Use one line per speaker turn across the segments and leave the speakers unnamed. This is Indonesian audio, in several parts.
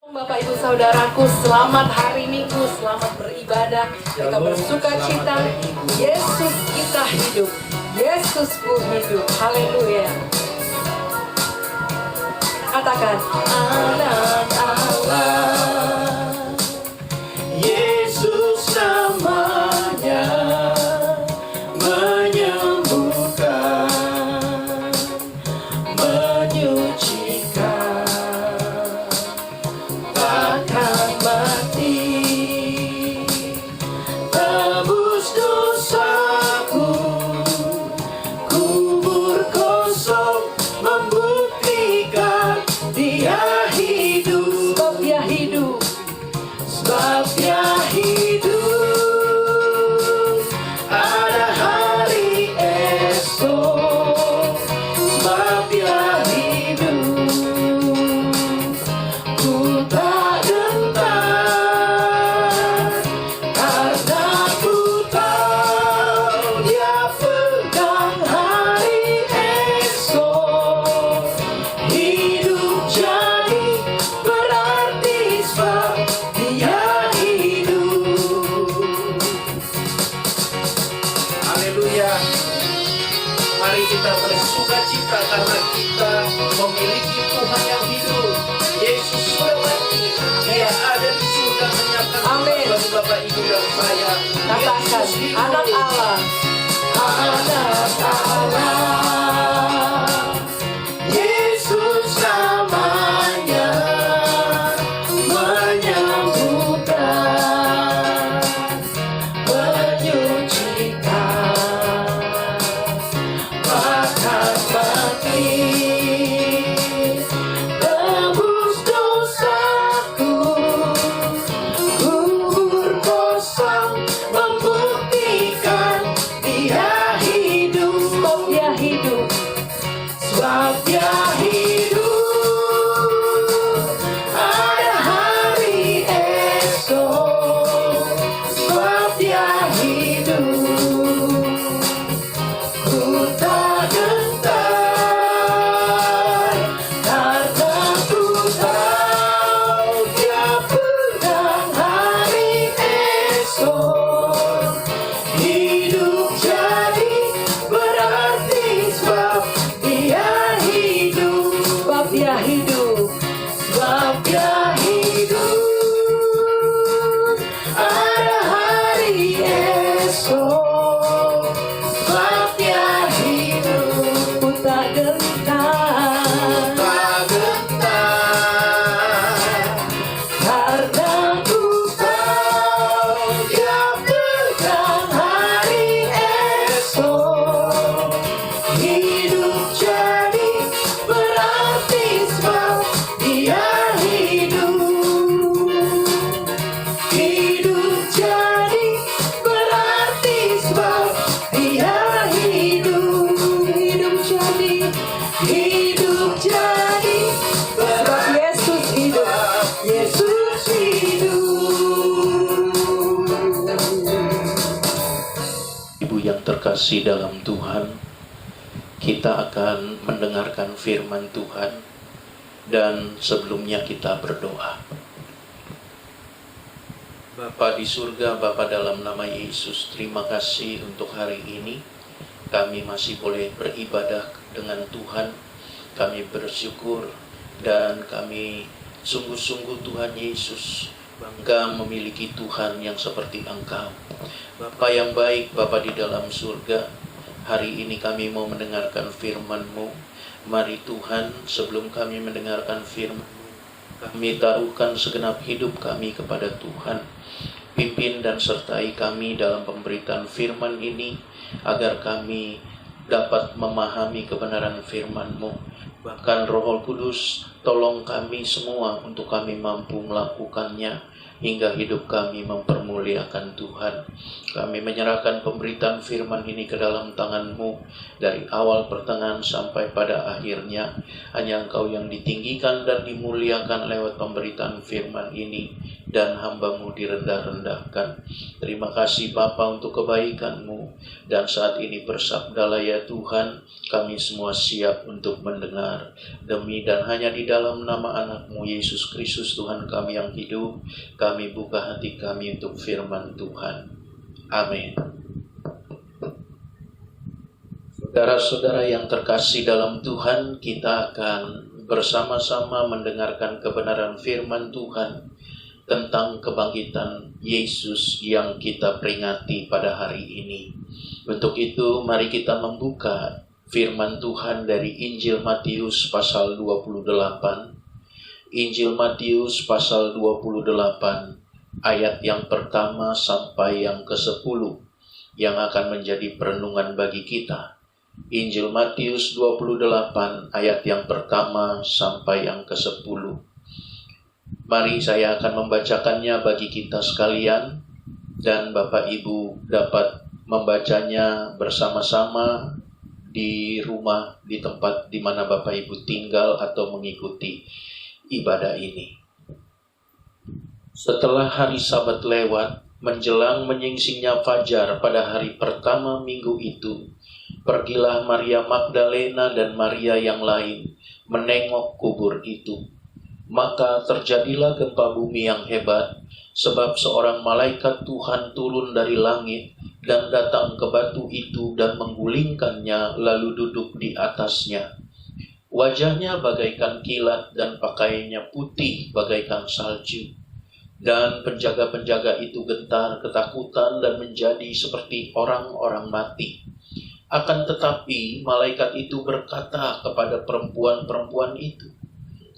Bapak Ibu Saudaraku, selamat hari Minggu, selamat beribadah, kita bersuka cita. Yesus kita hidup, Yesusku hidup, haleluya. Katakan, anak Allah,
Yesus namanya, menyembuhkan, menyucikan, takkan mati, tebus dosaku, kubur kosong membuktikan Dia hidup,
sebab Dia hidup,
sebab Dia hidup. Ada hari esok, sebab Dia hidup. Ku tak gentar, karena ku tahu Dia pegang hari esok. Hidup jadi berarti sebab Dia hidup. Haleluya. Mari kita bersuka cita karena kita memiliki Tuhan yang hidup. Yesus sudah mati. Dia ada di surga menyiapkan
Amin.
tempat bagi Bapak Ibu dan saya.
katakan,
Yesus hidup.
anak Allah,
Anak Allah, Yesus namanya, menyembuhkan, menyucikan, bahkan mati, tebus dosaku, kubur kosong membuktikan Dia hidup,
sebab Dia hidup,
sebab Dia hidup. Ada hari esok, sebab Dia hidup. Ku tak gentar, karena ku tahu Dia pegang hari esok. Hidup jadi berarti sebab Dia hidup,
sebab Dia hidup,
sebab Dia hidup. Ada hari esok, sebab Dia hidup.
ku tak gentar,
Tak gentar, karena ku tahu Dia pegang hari esok. Hidup jadi berarti sebab Dia hidup. Hidup jadi berarti sebab Dia hidup.
hidup jadi,
Hidup jadi
sebab Yesus hidup,
Yesus hidup.
Ibu yang terkasih dalam Tuhan, kita akan mendengarkan firman Tuhan dan sebelumnya kita berdoa. Bapa di surga, Bapa dalam nama Yesus, terima kasih untuk hari ini. Kami masih boleh beribadah dengan Tuhan. Kami bersyukur dan kami sungguh-sungguh Tuhan Yesus bangga memiliki Tuhan yang seperti Engkau. Bapa yang baik, Bapa di dalam surga, hari ini kami mau mendengarkan firman-Mu. Mari Tuhan, sebelum kami mendengarkan firman-Mu, kami taruhkan segenap hidup kami kepada Tuhan. Pimpin dan sertai kami dalam pemberitaan firman ini, agar kami dapat memahami kebenaran firman-Mu. Bahkan Roh Kudus, tolong kami semua untuk kami mampu melakukannya hingga hidup kami mempermuliakan Tuhan. Kami menyerahkan pemberitaan firman ini ke dalam tangan-Mu dari awal pertengahan sampai pada akhirnya. Hanya Engkau yang ditinggikan dan dimuliakan lewat pemberitaan firman ini, dan hamba-Mu direndah-rendahkan. Terima kasih Bapa untuk kebaikan-Mu, dan saat ini bersabdalah ya Tuhan, kami semua siap untuk mendengar. Demi dan hanya di dalam nama anak-Mu Yesus Kristus Tuhan kami yang hidup, kami buka hati kami untuk firman Tuhan. Amin. Saudara-saudara yang terkasih dalam Tuhan, kita akan bersama-sama mendengarkan kebenaran firman Tuhan tentang kebangkitan Yesus yang kita peringati pada hari ini. Untuk itu, mari kita membuka firman Tuhan dari Injil Matius pasal 28. Injil Matius pasal 28, ayat yang pertama sampai yang ke-10, yang akan menjadi perenungan bagi kita. Injil Matius 28, ayat yang pertama sampai yang ke-10. Mari saya akan membacakannya bagi kita sekalian, dan Bapak Ibu dapat membacanya bersama-sama di rumah, di tempat di mana Bapak Ibu tinggal atau mengikuti ibadah ini. Setelah hari Sabat lewat, menjelang menyingsingnya fajar pada hari pertama minggu itu, pergilah Maria Magdalena dan Maria yang lain menengok kubur itu. Maka terjadilah gempa bumi yang hebat, sebab seorang malaikat Tuhan turun dari langit dan datang ke batu itu dan menggulingkannya lalu duduk di atasnya. Wajahnya bagaikan kilat dan pakaiannya putih bagaikan salju. Dan penjaga-penjaga itu gentar ketakutan dan menjadi seperti orang-orang mati. Akan tetapi malaikat itu berkata kepada perempuan-perempuan itu,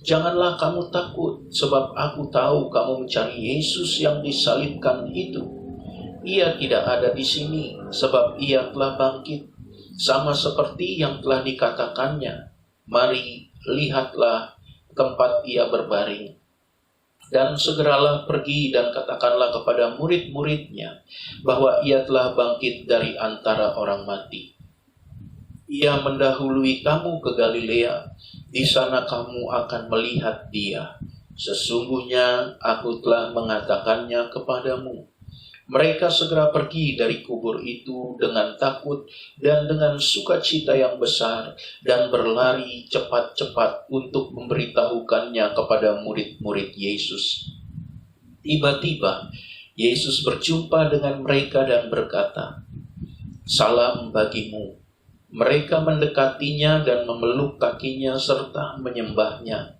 "Janganlah kamu takut, sebab aku tahu kamu mencari Yesus yang disalibkan itu. Ia tidak ada di sini, sebab ia telah bangkit, sama seperti yang telah dikatakannya. Mari, lihatlah tempat ia berbaring. Dan segeralah pergi dan katakanlah kepada murid-muridnya bahwa ia telah bangkit dari antara orang mati. Ia mendahului kamu ke Galilea, di sana kamu akan melihat dia. Sesungguhnya aku telah mengatakannya kepadamu." Mereka segera pergi dari kubur itu dengan takut dan dengan sukacita yang besar, dan berlari cepat-cepat untuk memberitahukannya kepada murid-murid Yesus. Tiba-tiba Yesus berjumpa dengan mereka dan berkata, "Salam bagimu." Mereka mendekatinya dan memeluk kakinya serta menyembahnya.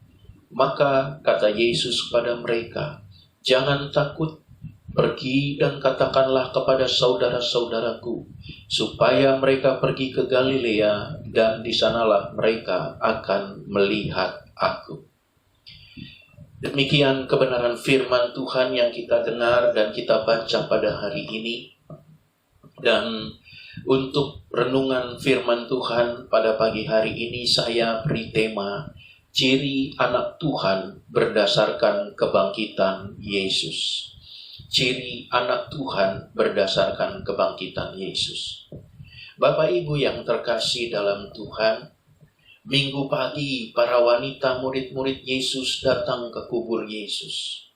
Maka kata Yesus kepada mereka, "Jangan takut. Pergi dan katakanlah kepada saudara-saudaraku, supaya mereka pergi ke Galilea, dan di sanalah mereka akan melihat aku." Demikian kebenaran firman Tuhan yang kita dengar dan kita baca pada hari ini. Dan untuk renungan firman Tuhan pada pagi hari ini saya beri tema, ciri anak Tuhan berdasarkan kebangkitan Yesus. Ciri anak Tuhan berdasarkan kebangkitan Yesus. Bapak Ibu yang terkasih dalam Tuhan, Minggu pagi para wanita murid-murid Yesus datang ke kubur Yesus.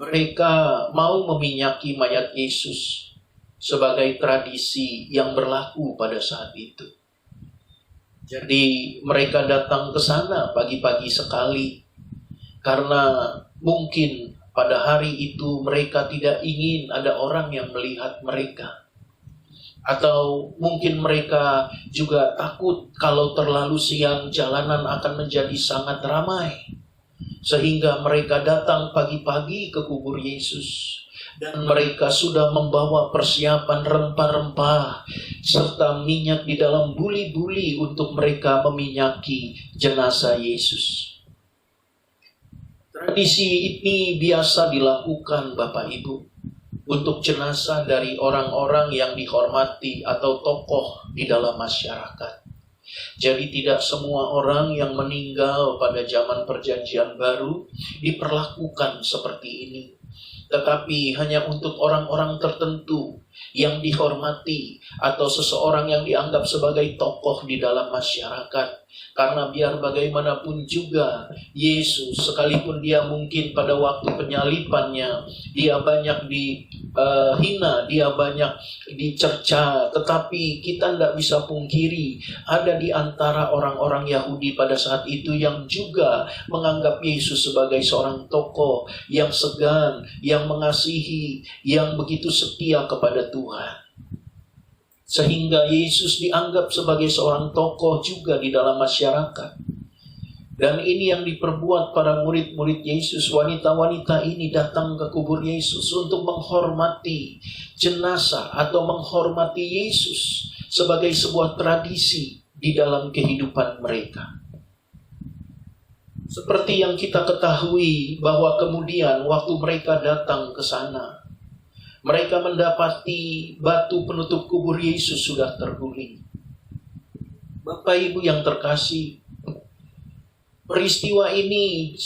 Mereka mau meminyaki mayat Yesus sebagai tradisi yang berlaku pada saat itu. Jadi mereka datang ke sana pagi-pagi sekali karena mungkin pada hari itu mereka tidak ingin ada orang yang melihat mereka. Atau mungkin mereka juga takut kalau terlalu siang jalanan akan menjadi sangat ramai. Sehingga mereka datang pagi-pagi ke kubur Yesus. Dan mereka sudah membawa persiapan rempah-rempah serta minyak di dalam buli-buli untuk mereka meminyaki jenazah Yesus. Tradisi ini biasa dilakukan Bapak Ibu untuk jenazah dari orang-orang yang dihormati atau tokoh di dalam masyarakat. Jadi tidak semua orang yang meninggal pada zaman perjanjian baru diperlakukan seperti ini. tetapi hanya untuk orang-orang tertentu yang dihormati atau seseorang yang dianggap sebagai tokoh di dalam masyarakat. Karena biar bagaimanapun juga Yesus, sekalipun dia mungkin pada waktu penyalipannya dia banyak dihina, dia banyak dicerca, tetapi kita tidak bisa pungkiri ada di antara orang-orang Yahudi pada saat itu yang juga menganggap Yesus sebagai seorang tokoh yang segan, yang mengasihi, yang begitu setia kepada Tuhan. Sehingga Yesus dianggap sebagai seorang tokoh juga di dalam masyarakat. Dan ini yang diperbuat para murid-murid Yesus. Wanita-wanita ini datang ke kubur Yesus untuk menghormati jenazah atau menghormati Yesus sebagai sebuah tradisi di dalam kehidupan mereka. Seperti yang kita ketahui bahwa kemudian waktu mereka datang ke sana, mereka mendapati batu penutup kubur Yesus sudah terguling. Bapak Ibu yang terkasih, peristiwa ini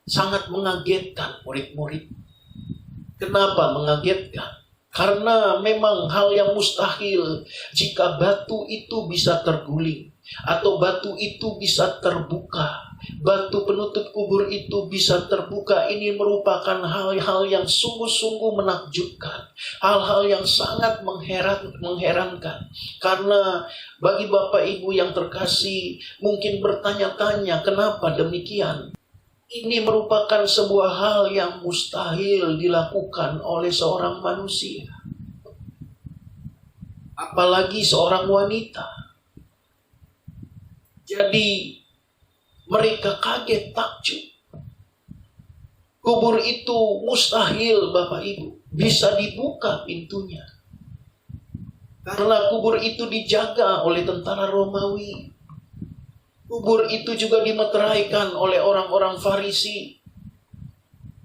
sangat mengagetkan murid-murid. Kenapa mengagetkan? Karena memang hal yang mustahil jika batu itu bisa terguling atau batu itu bisa terbuka. Batu penutup kubur itu bisa terbuka. Ini merupakan hal-hal yang sungguh-sungguh menakjubkan. Hal-hal yang sangat mengherankan. Karena bagi Bapak Ibu yang terkasih mungkin bertanya-tanya kenapa demikian. Ini merupakan sebuah hal yang mustahil dilakukan oleh seorang manusia. Apalagi seorang wanita. Jadi mereka kaget takjub. Kubur itu mustahil Bapak Ibu bisa dibuka pintunya. Karena kubur itu dijaga oleh tentara Romawi. Kubur itu juga dimeteraikan oleh orang-orang Farisi.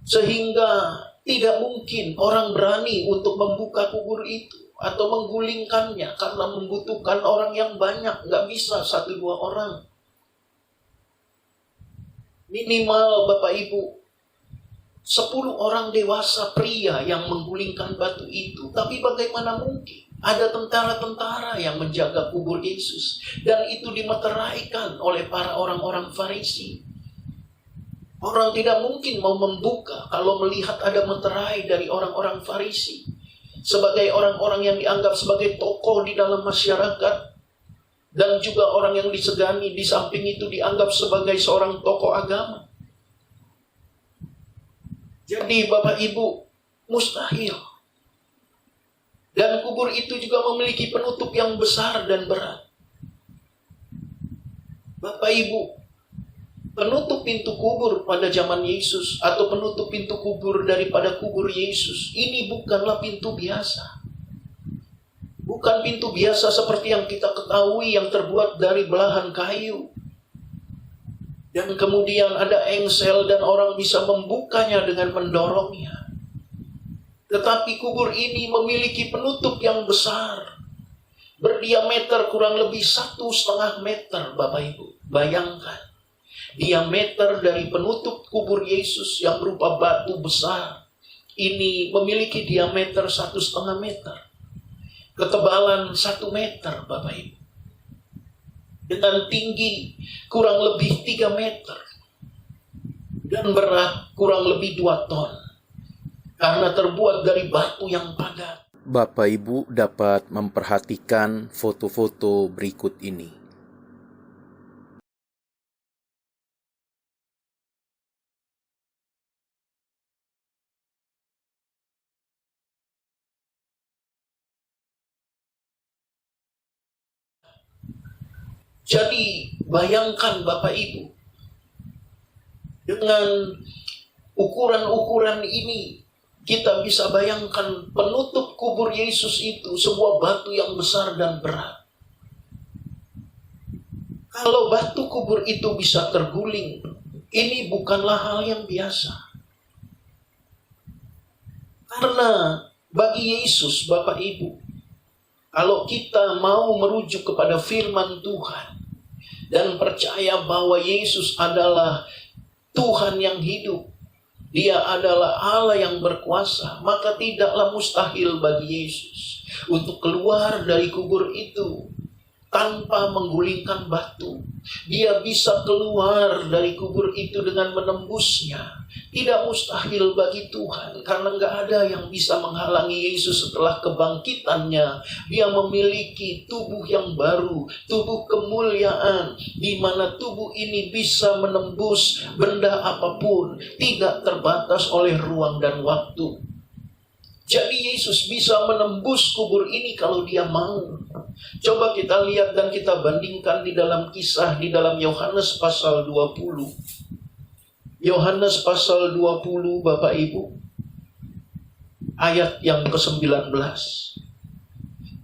Sehingga tidak mungkin orang berani untuk membuka kubur itu atau menggulingkannya karena membutuhkan orang yang banyak. Nggak bisa 1-2 orang. Minimal Bapak Ibu 10 orang dewasa pria yang menggulingkan batu itu. Tapi bagaimana mungkin ada tentara-tentara yang menjaga kubur Yesus, dan itu dimeteraikan oleh para orang-orang Farisi. Orang tidak mungkin mau membuka kalau melihat ada meterai dari orang-orang Farisi sebagai orang-orang yang dianggap sebagai tokoh di dalam masyarakat. Dan juga orang yang disegani di samping itu dianggap sebagai seorang tokoh agama. Jadi Bapak Ibu, mustahil. Dan kubur itu juga memiliki penutup yang besar dan berat. Bapak Ibu, penutup pintu kubur pada zaman Yesus atau penutup pintu kubur daripada kubur Yesus, ini bukanlah pintu biasa. Bukan pintu biasa seperti yang kita ketahui yang terbuat dari belahan kayu. Dan kemudian ada engsel dan orang bisa membukanya dengan mendorongnya. Tetapi kubur ini memiliki penutup yang besar. Berdiameter kurang lebih 1,5 meter Bapak Ibu. Bayangkan. Diameter dari penutup kubur Yesus yang berupa batu besar. Ini memiliki diameter 1,5 meter. Ketebalan 1 meter Bapak Ibu. Dengan tinggi kurang lebih 3 meter. Dan berat kurang lebih 2 ton. Karena terbuat dari batu yang padat.
Bapak Ibu dapat memperhatikan foto-foto berikut ini.
Jadi bayangkan Bapak Ibu, dengan ukuran-ukuran ini kita bisa bayangkan penutup kubur Yesus itu sebuah batu yang besar dan berat. Kalau batu kubur itu bisa terguling, ini bukanlah hal yang biasa. Karena bagi Yesus Bapak Ibu, kalau kita mau merujuk kepada firman Tuhan dan percaya bahwa Yesus adalah Tuhan yang hidup, Dia adalah Allah yang berkuasa, maka tidaklah mustahil bagi Yesus untuk keluar dari kubur itu tanpa menggulingkan batu. Dia bisa keluar dari kubur itu dengan menembusnya. Tidak mustahil bagi Tuhan, karena nggak ada yang bisa menghalangi Yesus setelah kebangkitannya. Dia memiliki tubuh yang baru, tubuh kemuliaan, di mana tubuh ini bisa menembus benda apapun, tidak terbatas oleh ruang dan waktu. Jadi Yesus bisa menembus kubur ini kalau dia mau. Coba kita lihat dan kita bandingkan di dalam kisah di dalam Yohanes pasal 20. Yohanes pasal 20, Bapak Ibu, ayat yang ke-19.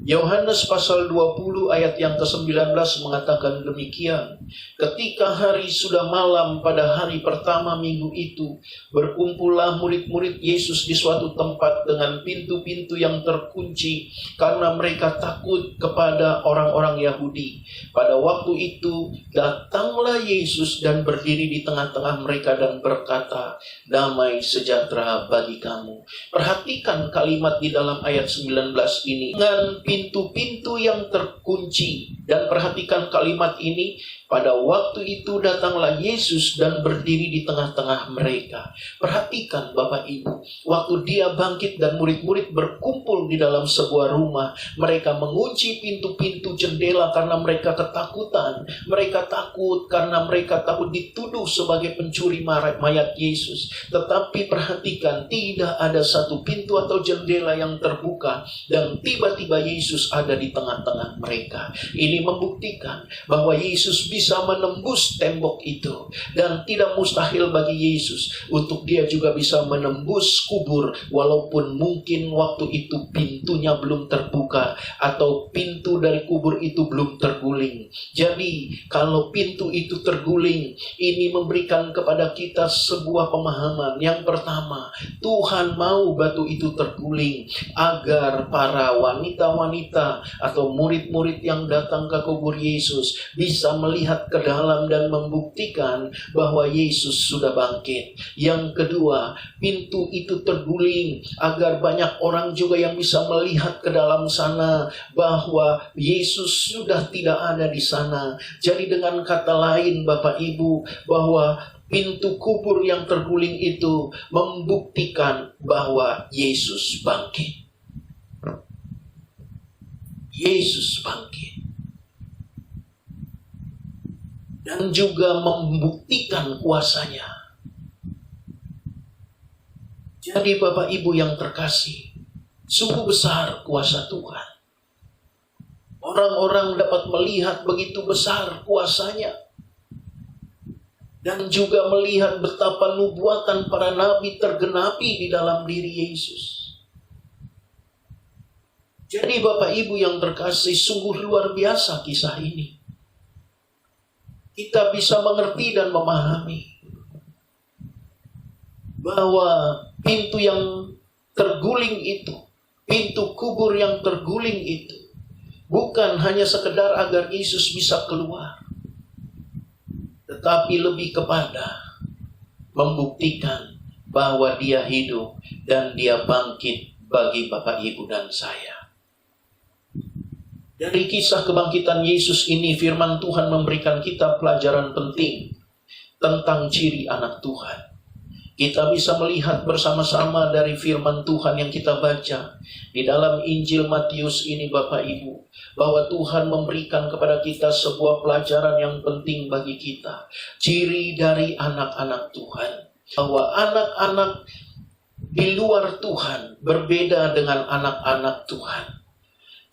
Yohanes pasal 20 ayat yang ke-19 mengatakan demikian. Ketika hari sudah malam pada hari pertama minggu itu, berkumpullah murid-murid Yesus di suatu tempat dengan pintu-pintu yang terkunci, karena mereka takut kepada orang-orang Yahudi. Pada waktu itu datanglah Yesus dan berdiri di tengah-tengah mereka dan berkata, "Damai sejahtera bagi kamu." Perhatikan kalimat di dalam ayat 19 ini. Dengan pintu-pintu yang terkunci. Dan perhatikan kalimat ini. Pada waktu itu datanglah Yesus dan berdiri di tengah-tengah mereka. Perhatikan Bapak Ibu, waktu dia bangkit dan murid-murid berkumpul di dalam sebuah rumah, mereka mengunci pintu-pintu jendela karena mereka ketakutan. Mereka takut karena mereka takut dituduh sebagai pencuri mayat Yesus. Tetapi perhatikan, tidak ada satu pintu atau jendela yang terbuka, dan tiba-tiba Yesus ada di tengah-tengah mereka. Ini membuktikan bahwa Yesus bisa menembus tembok itu, dan tidak mustahil bagi Yesus untuk dia juga bisa menembus kubur, walaupun mungkin waktu itu pintunya belum terbuka atau pintu dari kubur itu belum terguling. Jadi kalau pintu itu terguling, ini memberikan kepada kita sebuah pemahaman. Yang pertama, Tuhan mau batu itu terguling agar para wanita-wanita atau murid-murid yang datang ke kubur Yesus bisa melihat ke dalam dan membuktikan bahwa Yesus sudah bangkit. Yang kedua, pintu itu terguling agar banyak orang juga yang bisa melihat ke dalam sana bahwa Yesus sudah tidak ada di sana. Jadi dengan kata lain Bapak Ibu, bahwa pintu kubur yang terguling itu membuktikan bahwa Yesus bangkit. Yesus bangkit. Dan juga membuktikan kuasanya. Jadi Bapak Ibu yang terkasih, sungguh besar kuasa Tuhan. Orang-orang dapat melihat begitu besar kuasanya. Dan juga melihat betapa nubuatan para nabi tergenapi di dalam diri Yesus. Jadi Bapak Ibu yang terkasih, sungguh luar biasa kisah ini. Kita bisa mengerti dan memahami bahwa pintu yang terguling itu, pintu kubur yang terguling itu, bukan hanya sekedar agar Yesus bisa keluar, tetapi lebih kepada membuktikan bahwa dia hidup dan dia bangkit bagi Bapak Ibu dan saya. Dari kisah kebangkitan Yesus ini, firman Tuhan memberikan kita pelajaran penting tentang ciri anak Tuhan. Kita bisa melihat bersama-sama dari firman Tuhan yang kita baca di dalam Injil Matius ini Bapak Ibu, bahwa Tuhan memberikan kepada kita sebuah pelajaran yang penting bagi kita. Ciri dari anak-anak Tuhan, bahwa anak-anak di luar Tuhan berbeda dengan anak-anak Tuhan.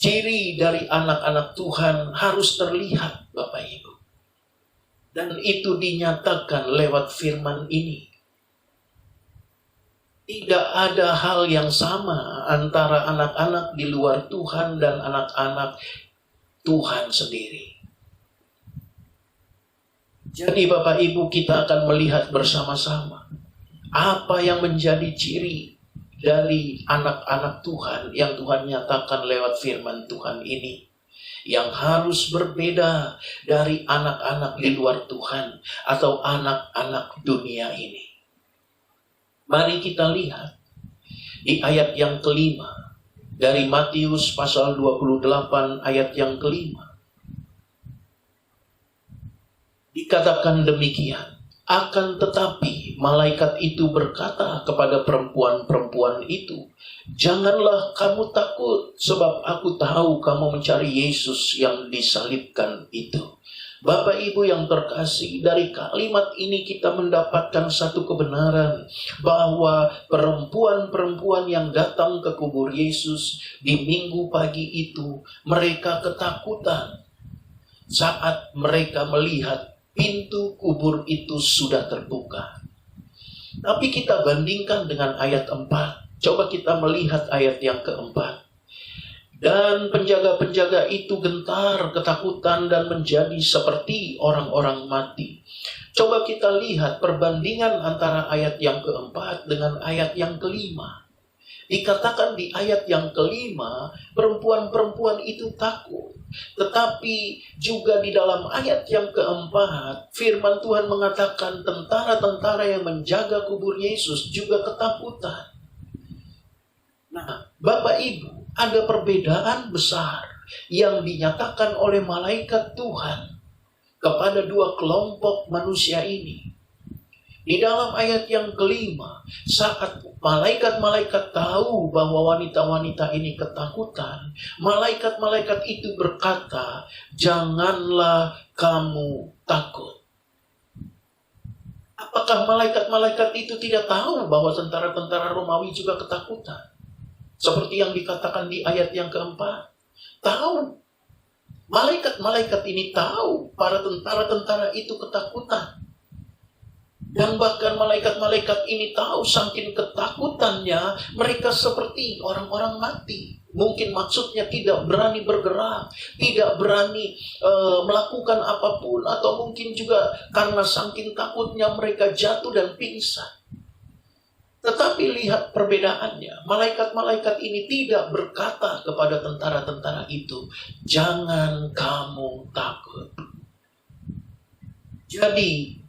Ciri dari anak-anak Tuhan harus terlihat Bapak Ibu. Dan itu dinyatakan lewat firman ini. Tidak ada hal yang sama antara anak-anak di luar Tuhan dan anak-anak Tuhan sendiri. Jadi Bapak Ibu, kita akan melihat bersama-sama apa yang menjadi ciri dari anak-anak Tuhan yang Tuhan nyatakan lewat firman Tuhan ini, yang harus berbeda dari anak-anak di luar Tuhan atau anak-anak dunia ini. Mari kita lihat di ayat yang kelima dari Matius pasal 28 ayat yang kelima. Dikatakan demikian, akan tetapi malaikat itu berkata kepada perempuan-perempuan itu, janganlah kamu takut, sebab aku tahu kamu mencari Yesus yang disalibkan itu. Bapak Ibu yang terkasih, dari kalimat ini kita mendapatkan satu kebenaran, bahwa perempuan-perempuan yang datang ke kubur Yesus di minggu pagi itu, mereka ketakutan saat mereka melihat pintu kubur itu sudah terbuka. Tapi kita bandingkan dengan ayat 4. Coba kita melihat ayat yang keempat. Dan penjaga-penjaga itu gentar, ketakutan, dan menjadi seperti orang-orang mati. Coba kita lihat perbandingan antara ayat yang keempat dengan ayat yang kelima. Dikatakan di ayat yang kelima, perempuan-perempuan itu takut. Tetapi juga di dalam ayat yang keempat, firman Tuhan mengatakan tentara-tentara yang menjaga kubur Yesus juga ketakutan. Nah, Bapak Ibu, ada perbedaan besar yang dinyatakan oleh malaikat Tuhan kepada dua kelompok manusia ini. Di dalam ayat yang kelima, saat malaikat-malaikat tahu bahwa wanita-wanita ini ketakutan, malaikat-malaikat itu berkata, janganlah kamu takut. Apakah malaikat-malaikat itu tidak tahu bahwa tentara-tentara Romawi juga ketakutan? Seperti yang dikatakan di ayat yang keempat. Tahu. Malaikat-malaikat ini tahu para tentara-tentara itu ketakutan. Dan bahkan malaikat-malaikat ini tahu saking ketakutannya mereka seperti orang-orang mati. Mungkin maksudnya tidak berani bergerak, tidak berani melakukan apapun, atau mungkin juga karena saking takutnya mereka jatuh dan pingsan. Tetapi lihat perbedaannya, malaikat-malaikat ini tidak berkata kepada tentara-tentara itu, jangan kamu takut. Jadi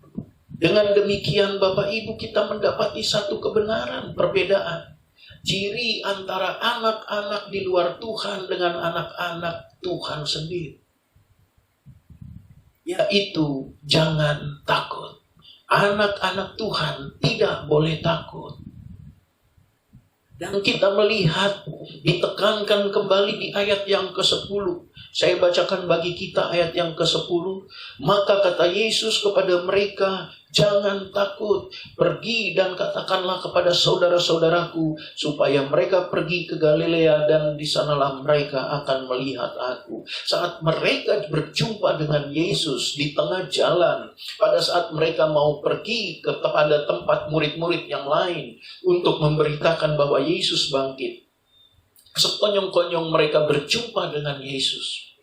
dengan demikian Bapak Ibu kita mendapati satu kebenaran, perbedaan. Ciri antara anak-anak di luar Tuhan dengan anak-anak Tuhan sendiri. Yaitu jangan takut. Anak-anak Tuhan tidak boleh takut. Dan kita melihat ditekankan kembali di ayat yang ke-10. Saya bacakan bagi kita ayat yang ke-10. Maka kata Yesus kepada mereka, jangan takut, pergi dan katakanlah kepada saudara-saudaraku supaya mereka pergi ke Galilea dan di sanalah mereka akan melihat aku. Saat mereka berjumpa dengan Yesus di tengah jalan, pada saat mereka mau pergi kepada tempat murid-murid yang lain untuk memberitakan bahwa Yesus bangkit, sekonyong-konyong mereka berjumpa dengan Yesus.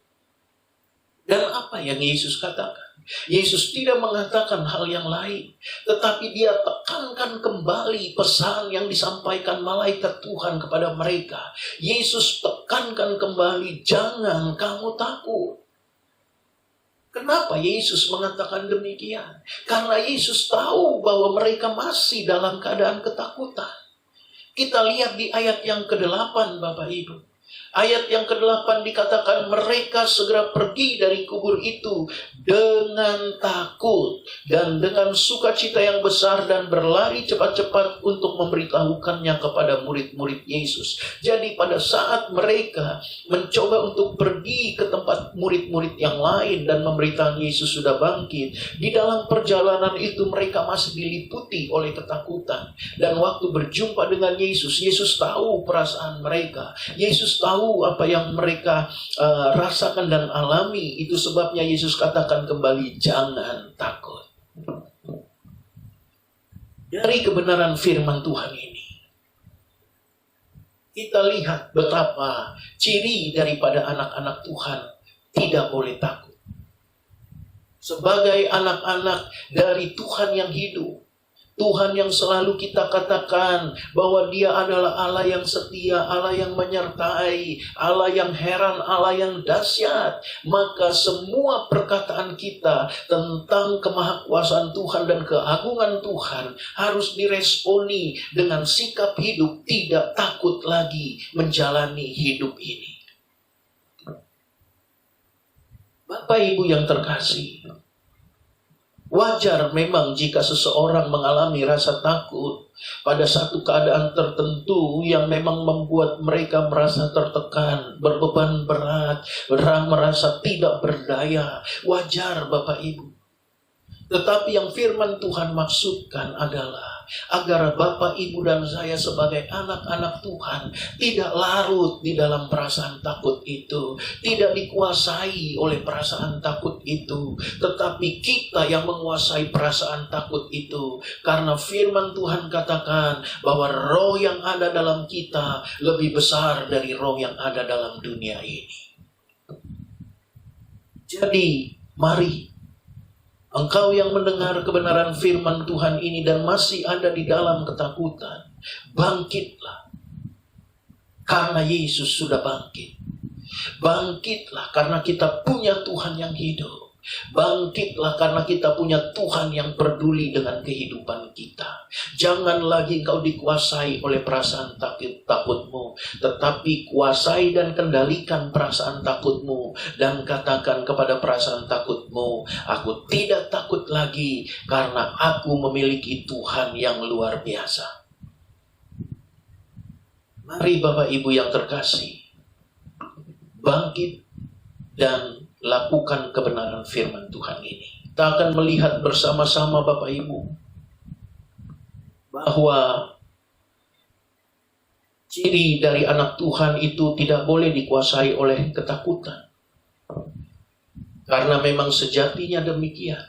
Dan apa yang Yesus katakan? Yesus tidak mengatakan hal yang lain, tetapi dia tekankan kembali pesan yang disampaikan malaikat Tuhan kepada mereka. Yesus tekankan kembali, jangan kamu takut. Kenapa Yesus mengatakan demikian? Karena Yesus tahu bahwa mereka masih dalam keadaan ketakutan. Kita lihat di ayat yang ke-8, Bapak Ibu. Ayat yang ke-8 dikatakan mereka segera pergi dari kubur itu dengan takut dan dengan sukacita yang besar dan berlari cepat-cepat untuk memberitahukannya kepada murid-murid Yesus. Jadi pada saat mereka mencoba untuk pergi ke tempat murid-murid yang lain dan memberitahu Yesus sudah bangkit, di dalam perjalanan itu mereka masih diliputi oleh ketakutan. Dan waktu berjumpa dengan Yesus, Yesus tahu perasaan mereka. Yesus tahu apa yang mereka rasakan dan alami. Itu sebabnya Yesus katakan kembali, jangan takut. Dari kebenaran firman Tuhan ini, kita lihat betapa ciri daripada anak-anak Tuhan tidak boleh takut. Sebagai anak-anak dari Tuhan yang hidup, Tuhan yang selalu kita katakan bahwa Dia adalah Allah yang setia, Allah yang menyertai, Allah yang heran, Allah yang dahsyat. Maka semua perkataan kita tentang kemahakuasaan Tuhan dan keagungan Tuhan harus diresponi dengan sikap hidup tidak takut lagi menjalani hidup ini. Bapak Ibu yang terkasih, wajar memang jika seseorang mengalami rasa takut pada satu keadaan tertentu yang memang membuat mereka merasa tertekan, berbeban berat, merasa tidak berdaya. Wajar Bapak Ibu. Tetapi yang firman Tuhan maksudkan adalah agar Bapak, Ibu, dan saya sebagai anak-anak Tuhan tidak larut di dalam perasaan takut itu, tidak dikuasai oleh perasaan takut itu, tetapi kita yang menguasai perasaan takut itu. Karena firman Tuhan katakan bahwa roh yang ada dalam kita lebih besar dari roh yang ada dalam dunia ini. Jadi, mari engkau yang mendengar kebenaran firman Tuhan ini dan masih ada di dalam ketakutan, bangkitlah. Karena Yesus sudah bangkit. Bangkitlah karena kita punya Tuhan yang hidup. Bangkitlah karena kita punya Tuhan yang peduli dengan kehidupan kita. Jangan lagi engkau dikuasai oleh perasaan takutmu, tetapi kuasai dan kendalikan perasaan takutmu dan katakan kepada perasaan takutmu, aku tidak takut lagi karena aku memiliki Tuhan yang luar biasa. Mari Bapak Ibu yang terkasih, bangkit dan lakukan kebenaran firman Tuhan ini. Kita akan melihat bersama-sama Bapak Ibu bahwa ciri dari anak Tuhan itu tidak boleh dikuasai oleh ketakutan. Karena memang sejatinya demikian.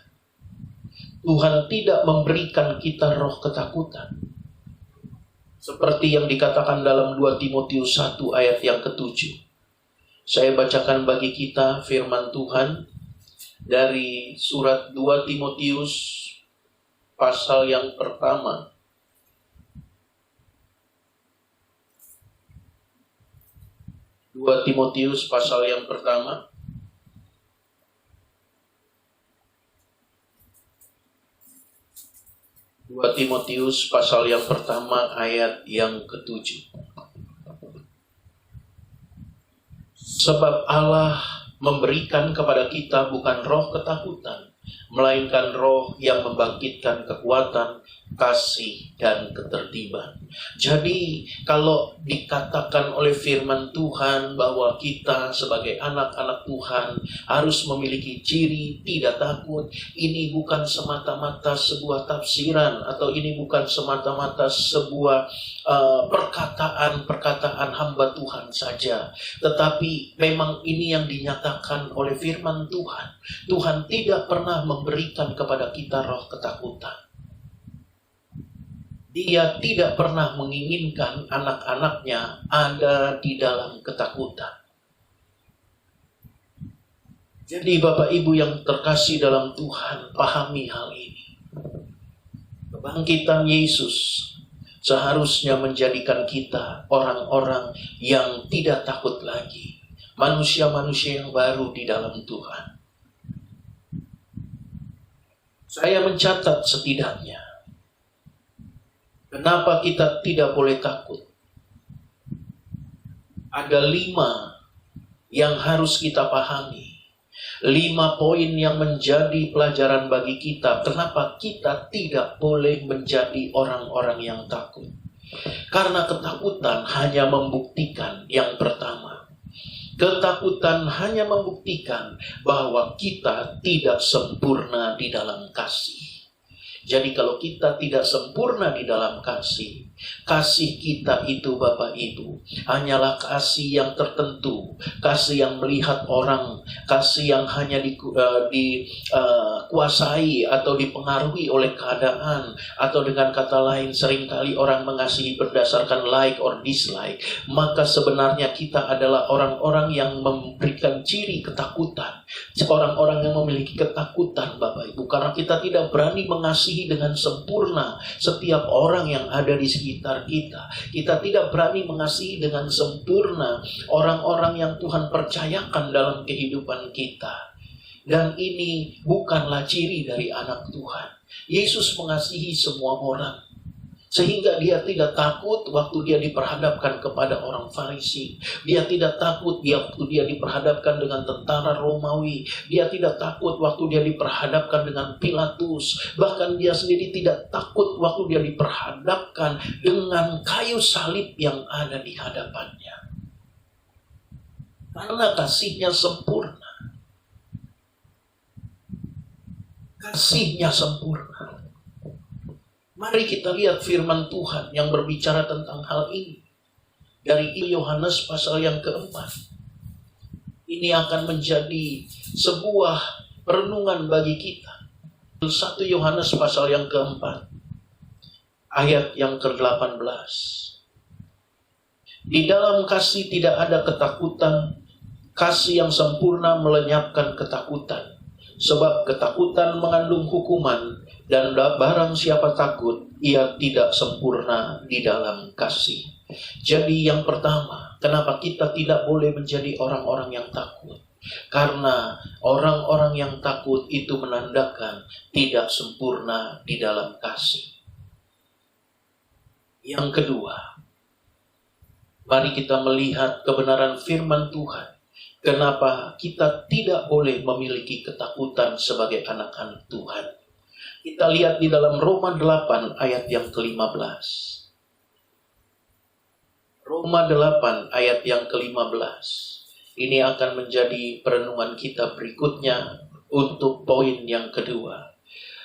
Tuhan tidak memberikan kita roh ketakutan. Seperti yang dikatakan dalam 2 Timotius 1 ayat yang ke-7. Saya bacakan bagi kita firman Tuhan dari surat 2 Timotius pasal yang pertama. 2 Timotius pasal yang pertama. Timotius pasal yang pertama ayat yang ke-7. Sebab Allah memberikan kepada kita bukan roh ketakutan, melainkan roh yang membangkitkan kekuatan, kasih, dan ketertiban. Jadi, kalau dikatakan oleh firman Tuhan bahwa kita sebagai anak-anak Tuhan harus memiliki ciri tidak takut, ini bukan semata-mata sebuah tafsiran, atau ini bukan semata-mata sebuah perkataan hamba Tuhan saja. Tetapi memang ini yang dinyatakan oleh firman Tuhan. Tuhan tidak pernah memberikan kepada kita roh ketakutan. Dia tidak pernah menginginkan anak-anaknya ada di dalam ketakutan. Jadi Bapak Ibu yang terkasih dalam Tuhan, pahami hal ini. Kebangkitan Yesus seharusnya menjadikan kita orang-orang yang tidak takut lagi. Manusia-manusia yang baru di dalam Tuhan. Saya mencatat setidaknya kenapa kita tidak boleh takut. Ada 5 yang harus kita pahami. 5 poin yang menjadi pelajaran bagi kita. Kenapa kita tidak boleh menjadi orang-orang yang takut. Karena ketakutan hanya membuktikan yang pertama. Ketakutan hanya membuktikan bahwa kita tidak sempurna di dalam kasih. Jadi kalau kita tidak sempurna di dalam kasih, kasih kita itu Bapak Ibu hanyalah kasih yang tertentu, kasih yang melihat orang, kasih yang hanya terkuasai atau dipengaruhi oleh keadaan, atau dengan kata lain seringkali orang mengasihi berdasarkan like or dislike, maka sebenarnya kita adalah orang-orang yang memberikan ciri ketakutan, orang-orang yang memiliki ketakutan Bapak Ibu, karena kita tidak berani mengasihi dengan sempurna setiap orang yang ada di sekitar kita. Kita tidak berani mengasihi dengan sempurna orang-orang yang Tuhan percayakan dalam kehidupan kita. Dan ini bukanlah ciri dari anak Tuhan. Yesus mengasihi semua orang, sehingga dia tidak takut waktu dia diperhadapkan kepada orang Farisi. Dia tidak takut waktu dia diperhadapkan dengan tentara Romawi. Dia tidak takut waktu dia diperhadapkan dengan Pilatus. Bahkan dia sendiri tidak takut waktu dia diperhadapkan dengan kayu salib yang ada di hadapannya. Karena kasihnya sempurna. Kasihnya sempurna. Mari kita lihat firman Tuhan yang berbicara tentang hal ini. Dari Yohanes pasal yang keempat. Ini akan menjadi sebuah renungan bagi kita. 1 Yohanes pasal yang keempat. Ayat yang ke-18. Di dalam kasih tidak ada ketakutan. Kasih yang sempurna melenyapkan ketakutan. Sebab ketakutan mengandung hukuman, dan barang siapa takut, ia tidak sempurna di dalam kasih. Jadi yang pertama, kenapa kita tidak boleh menjadi orang-orang yang takut? Karena orang-orang yang takut itu menandakan tidak sempurna di dalam kasih. Yang kedua, mari kita melihat kebenaran firman Tuhan. Kenapa kita tidak boleh memiliki ketakutan sebagai anak-anak Tuhan? Kita lihat di dalam Roma 8 ayat yang ke-15. Roma 8 ayat yang ke-15. Ini akan menjadi perenungan kita berikutnya untuk poin yang kedua.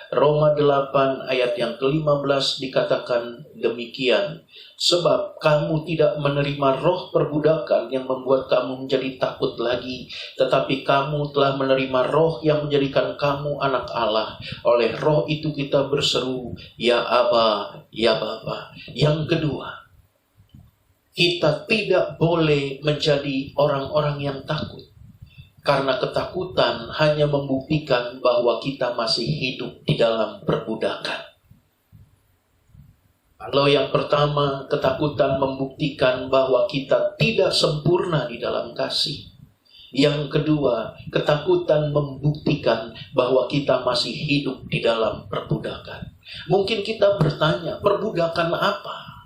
Roma 8 ayat yang ke-15 dikatakan demikian. Sebab kamu tidak menerima roh perbudakan yang membuat kamu menjadi takut lagi. Tetapi kamu telah menerima roh yang menjadikan kamu anak Allah. Oleh roh itu kita berseru, ya Aba, ya Bapa. Yang kedua, kita tidak boleh menjadi orang-orang yang takut. Karena ketakutan hanya membuktikan bahwa kita masih hidup di dalam perbudakan. Kalau yang pertama, ketakutan membuktikan bahwa kita tidak sempurna di dalam kasih. Yang kedua, ketakutan membuktikan bahwa kita masih hidup di dalam perbudakan. Mungkin kita bertanya, perbudakan apa?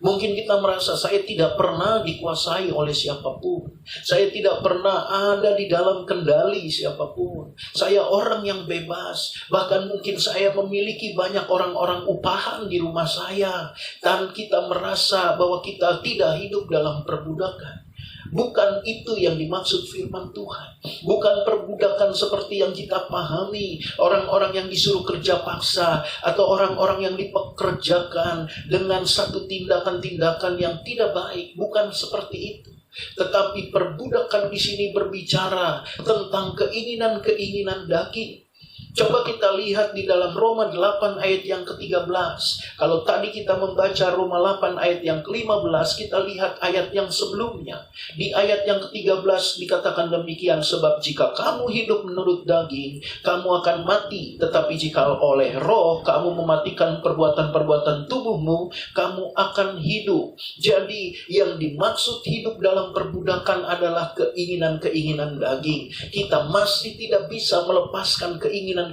Mungkin kita merasa saya tidak pernah dikuasai oleh siapapun. Saya tidak pernah ada di dalam kendali siapapun. Saya orang yang bebas. Bahkan mungkin saya memiliki banyak orang-orang upahan di rumah saya. Dan kita merasa bahwa kita tidak hidup dalam perbudakan. Bukan itu yang dimaksud firman Tuhan. Bukan perbudakan seperti yang kita pahami. Orang-orang yang disuruh kerja paksa. Atau orang-orang yang dipekerjakan dengan satu tindakan-tindakan yang tidak baik. Bukan seperti itu. Tetapi perbudakan di sini berbicara tentang keinginan-keinginan daging. Coba kita lihat di dalam Roma 8 ayat yang ke-13. Kalau tadi kita membaca Roma 8 ayat yang ke-15, kita lihat ayat yang sebelumnya. Di ayat yang ke-13 dikatakan demikian, sebab jika kamu hidup menurut daging, kamu akan mati. Tetapi jika oleh roh kamu mematikan perbuatan-perbuatan tubuhmu, kamu akan hidup. Jadi yang dimaksud hidup dalam perbudakan adalah keinginan-keinginan daging. Kita masih tidak bisa melepaskan keinginan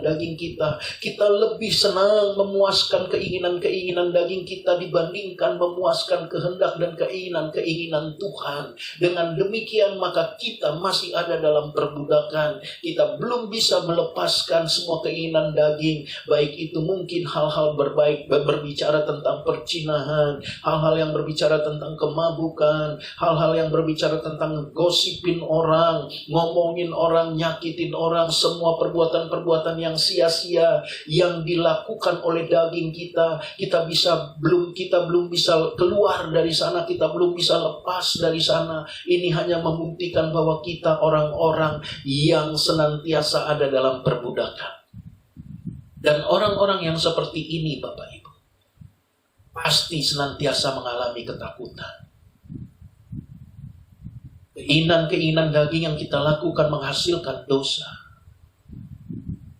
daging kita. Kita lebih senang memuaskan keinginan-keinginan daging kita dibandingkan memuaskan kehendak dan keinginan-keinginan Tuhan. Dengan demikian maka kita masih ada dalam perbudakan. Kita belum bisa melepaskan semua keinginan daging. Baik itu mungkin hal-hal berbicara tentang percinahan, hal-hal yang berbicara tentang kemabukan, hal-hal yang berbicara tentang gosipin orang, ngomongin orang, nyakitin orang, semua perbuatan perbuatan-perbuatan yang sia-sia yang dilakukan oleh daging kita. Kita belum bisa keluar dari sana, kita belum bisa lepas dari sana. Ini hanya membuktikan bahwa kita orang-orang yang senantiasa ada dalam perbudakan. Dan orang-orang yang seperti ini, Bapak Ibu, pasti senantiasa mengalami ketakutan. Keinginan-keinginan daging yang kita lakukan menghasilkan dosa.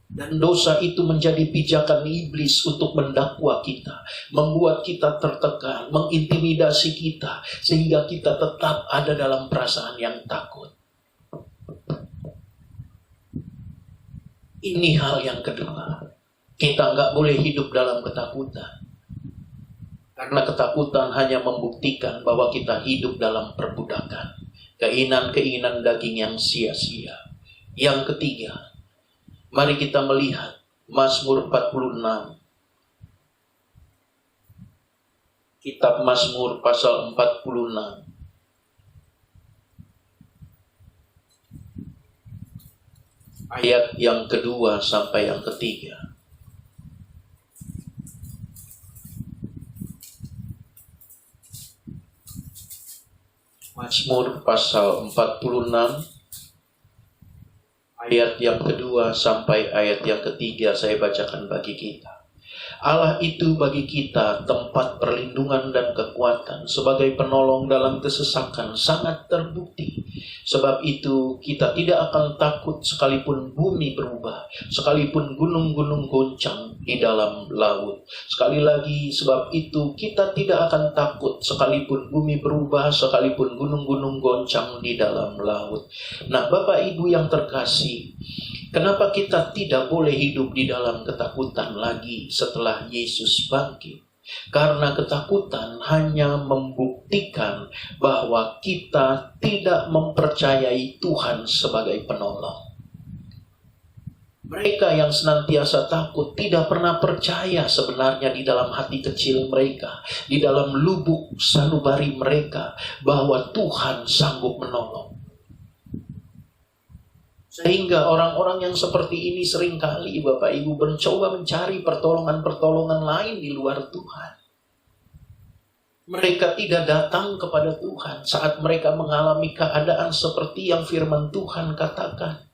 Dan dosa itu menjadi pijakan iblis untuk mendakwa kita, membuat kita tertekan, mengintimidasi kita, sehingga kita tetap ada dalam perasaan yang takut. Ini hal yang kedua. Kita nggak boleh hidup dalam ketakutan. Karena ketakutan hanya membuktikan bahwa kita hidup dalam perbudakan. Keinginan-keinginan daging yang sia-sia. Yang ketiga, mari kita melihat Mazmur 46. Kitab Mazmur pasal 46. Ayat yang kedua sampai yang ketiga. Mazmur pasal 46 ayat yang kedua sampai ayat yang ketiga saya bacakan bagi kita. Allah itu bagi kita tempat perlindungan dan kekuatan, sebagai penolong dalam kesesakan sangat terbukti. Sebab itu kita tidak akan takut sekalipun bumi berubah, sekalipun gunung-gunung goncang di dalam laut. Sekali lagi, sebab itu kita tidak akan takut sekalipun bumi berubah, sekalipun gunung-gunung goncang di dalam laut. Nah, Bapak Ibu yang terkasih, kenapa kita tidak boleh hidup di dalam ketakutan lagi setelah Yesus bangkit? Karena ketakutan hanya membuktikan bahwa kita tidak mempercayai Tuhan sebagai penolong. Mereka yang senantiasa takut tidak pernah percaya sebenarnya di dalam hati kecil mereka, di dalam lubuk sanubari mereka, bahwa Tuhan sanggup menolong. Sehingga orang-orang yang seperti ini seringkali Bapak Ibu mencoba mencari pertolongan-pertolongan lain di luar Tuhan. Mereka tidak datang kepada Tuhan saat mereka mengalami keadaan seperti yang firman Tuhan katakan.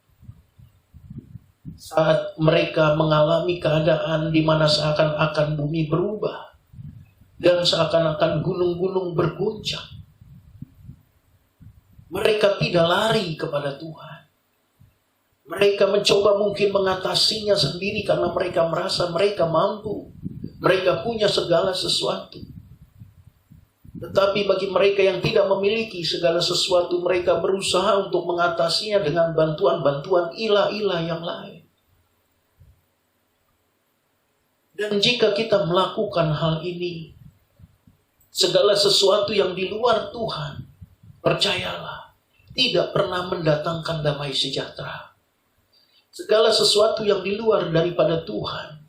Saat mereka mengalami keadaan di mana seakan-akan bumi berubah dan seakan-akan gunung-gunung berguncang. Mereka tidak lari kepada Tuhan. Mereka mencoba mungkin mengatasinya sendiri karena mereka merasa mereka mampu. Mereka punya segala sesuatu. Tetapi bagi mereka yang tidak memiliki segala sesuatu, mereka berusaha untuk mengatasinya dengan bantuan-bantuan ilah-ilah yang lain. Dan jika kita melakukan hal ini, segala sesuatu yang di luar Tuhan, percayalah, tidak pernah mendatangkan damai sejahtera. Segala sesuatu yang di luar daripada Tuhan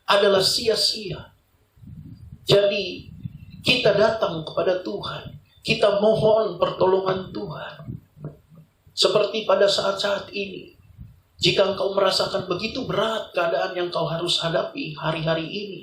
adalah sia-sia. Jadi kita datang kepada Tuhan, kita mohon pertolongan Tuhan. Seperti pada saat-saat ini, jika engkau merasakan begitu berat keadaan yang kau harus hadapi hari-hari ini,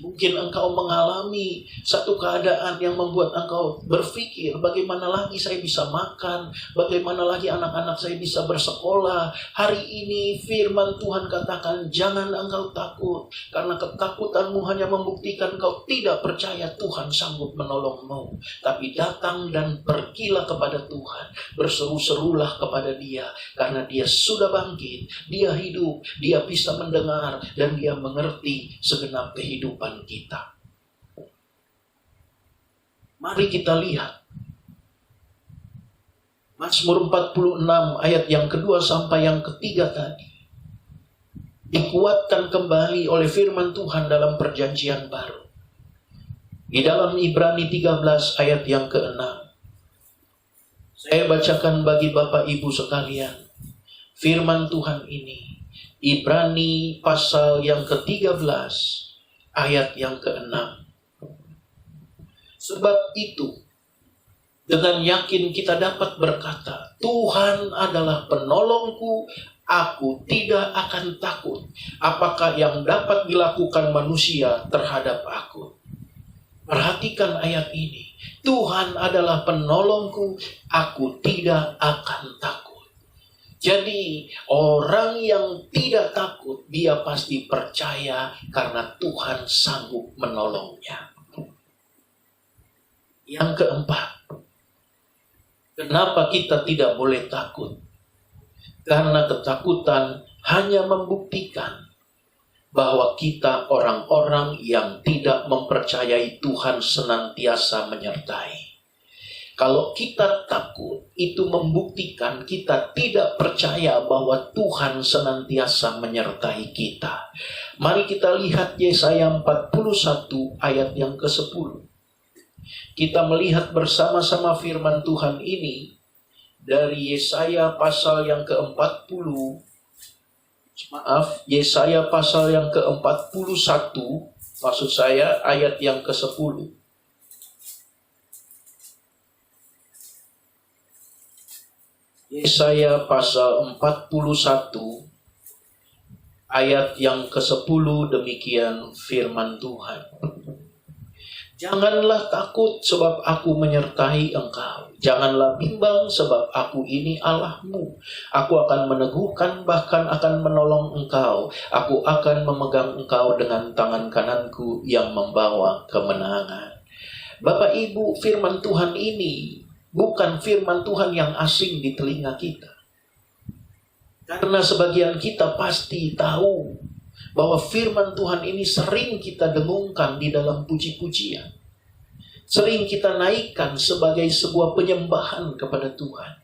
mungkin engkau mengalami satu keadaan yang membuat engkau berpikir, bagaimana lagi saya bisa makan, bagaimana lagi anak-anak saya bisa bersekolah. Hari ini firman Tuhan katakan, jangan engkau takut, karena ketakutanmu hanya membuktikan engkau tidak percaya Tuhan sanggup menolongmu. Tapi datang dan pergilah kepada Tuhan, berseru-serulah kepada Dia, karena Dia sudah bangkit, Dia hidup, Dia bisa mendengar, dan Dia mengerti segenap kehidupan kita. Mari kita lihat Mazmur 46 ayat yang kedua sampai yang ketiga tadi. Dikuatkan kembali oleh firman Tuhan dalam perjanjian baru. Di dalam Ibrani 13 ayat yang ke-6. Saya bacakan bagi Bapak Ibu sekalian firman Tuhan ini. Ibrani pasal yang ke-13 ayat yang ke-6. Sebab itu, dengan yakin kita dapat berkata, Tuhan adalah penolongku, aku tidak akan takut. Apakah yang dapat dilakukan manusia terhadap aku? Perhatikan ayat ini. Tuhan adalah penolongku, aku tidak akan takut. Jadi orang yang tidak takut, dia pasti percaya karena Tuhan sanggup menolongnya. Yang keempat, kenapa kita tidak boleh takut? Karena ketakutan hanya membuktikan bahwa kita orang-orang yang tidak mempercayai Tuhan senantiasa menyertai. Kalau kita takut, itu membuktikan kita tidak percaya bahwa Tuhan senantiasa menyertai kita. Mari kita lihat Yesaya 41 ayat yang ke-10. Kita melihat bersama-sama firman Tuhan ini dari Yesaya pasal yang ke-40. Yesaya pasal yang ke-41, maksud saya ayat yang ke-10. Yesaya pasal 41 ayat yang ke-10, demikian firman Tuhan. Janganlah takut sebab aku menyertai engkau. Janganlah bimbang sebab aku ini Allahmu. Aku akan meneguhkan bahkan akan menolong engkau. Aku akan memegang engkau dengan tangan kananku yang membawa kemenangan. Bapak Ibu, firman Tuhan ini bukan firman Tuhan yang asing di telinga kita. Karena sebagian kita pasti tahu bahwa firman Tuhan ini sering kita dengungkan di dalam puji-pujian. Sering kita naikkan sebagai sebuah penyembahan kepada Tuhan.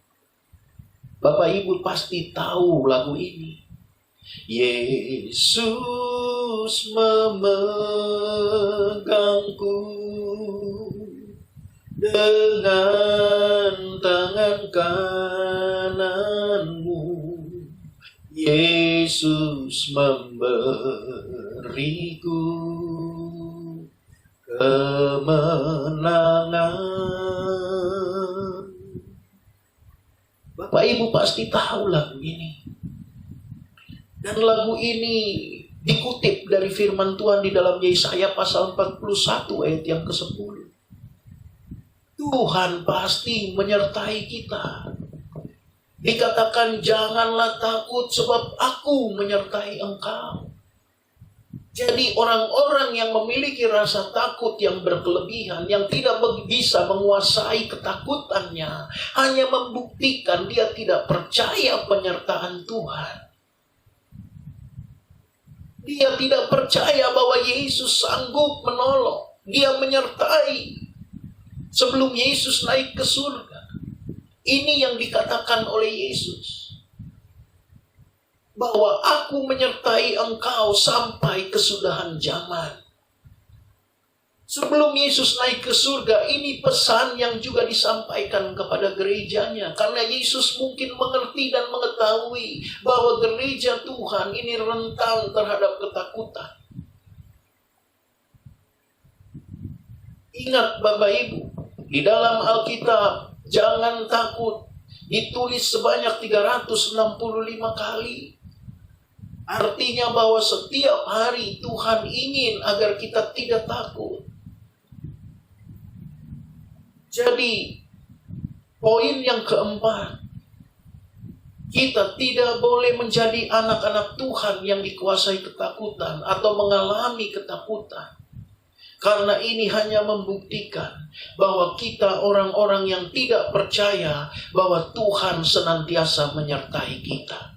Bapak Ibu pasti tahu lagu ini. Yesus memegangku dengan tangan kananmu. Yesus memberiku kemenangan. Bapak Ibu pasti tahu lagu ini. Dan lagu ini dikutip dari firman Tuhan di dalam Yesaya pasal 41 ayat yang ke-10. Tuhan pasti menyertai kita. Dikatakan janganlah takut sebab aku menyertai engkau. Jadi orang-orang yang memiliki rasa takut yang berkelebihan, yang tidak bisa menguasai ketakutannya, hanya membuktikan dia tidak percaya penyertaan Tuhan. Dia tidak percaya bahwa Yesus sanggup menolong. Dia menyertai sebelum Yesus naik ke surga. Ini yang dikatakan oleh Yesus. Bahwa aku menyertai engkau sampai kesudahan zaman. Sebelum Yesus naik ke surga, ini pesan yang juga disampaikan kepada gerejanya. Karena Yesus mungkin mengerti dan mengetahui bahwa gereja Tuhan ini rentan terhadap ketakutan. Ingat Bapak Ibu, di dalam Alkitab, jangan takut ditulis sebanyak 365 kali. Artinya bahwa setiap hari Tuhan ingin agar kita tidak takut. Jadi, poin yang keempat, kita tidak boleh menjadi anak-anak Tuhan yang dikuasai ketakutan atau mengalami ketakutan. Karena ini hanya membuktikan bahwa kita orang-orang yang tidak percaya bahwa Tuhan senantiasa menyertai kita.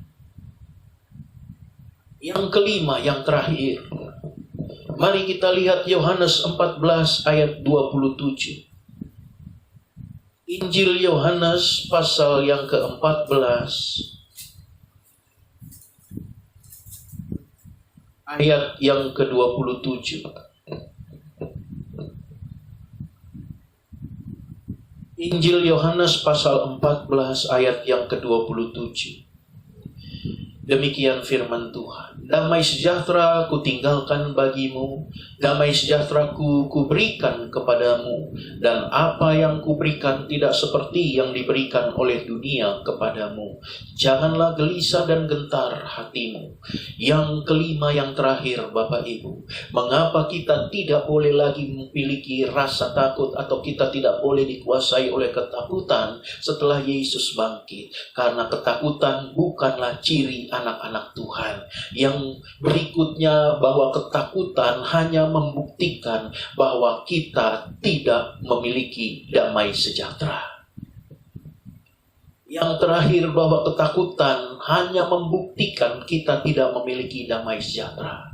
Yang kelima, yang terakhir. Mari kita lihat Yohanes 14 ayat 27. Injil Yohanes pasal yang ke-14 ayat yang ke-27. Injil Yohanes pasal 14 ayat yang ke-27. Demikian firman Tuhan. Damai sejahtera ku tinggalkan bagimu, damai sejahtera ku berikan kepadamu, dan apa yang ku berikan tidak seperti yang diberikan oleh dunia kepadamu. Janganlah gelisah dan gentar hatimu. Yang kelima, yang terakhir Bapak Ibu, mengapa kita tidak boleh lagi memiliki rasa takut atau kita tidak boleh dikuasai oleh ketakutan setelah Yesus bangkit? Karena ketakutan bukanlah ciri anak-anak Tuhan. Yang berikutnya, bahwa ketakutan hanya membuktikan bahwa kita tidak memiliki damai sejahtera. Yang terakhir, bahwa ketakutan hanya membuktikan kita tidak memiliki damai sejahtera.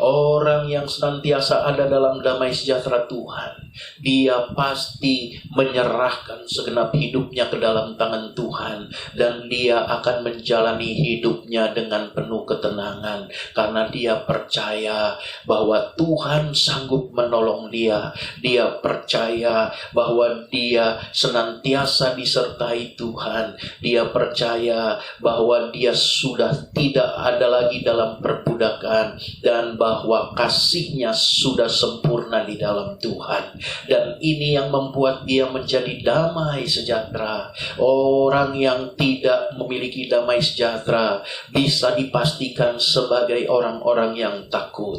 Orang yang senantiasa ada dalam damai sejahtera Tuhan, dia pasti menyerahkan segenap hidupnya ke dalam tangan Tuhan, dan dia akan menjalani hidupnya dengan penuh ketenangan, karena dia percaya bahwa Tuhan sanggup menolong dia. Dia percaya bahwa dia senantiasa disertai Tuhan. Dia percaya bahwa dia sudah tidak ada lagi dalam perbudakan, dan bahwa kasihnya sudah sempurna di dalam Tuhan. Dan ini yang membuat dia menjadi damai sejahtera. Orang yang tidak memiliki damai sejahtera bisa dipastikan sebagai orang-orang yang takut.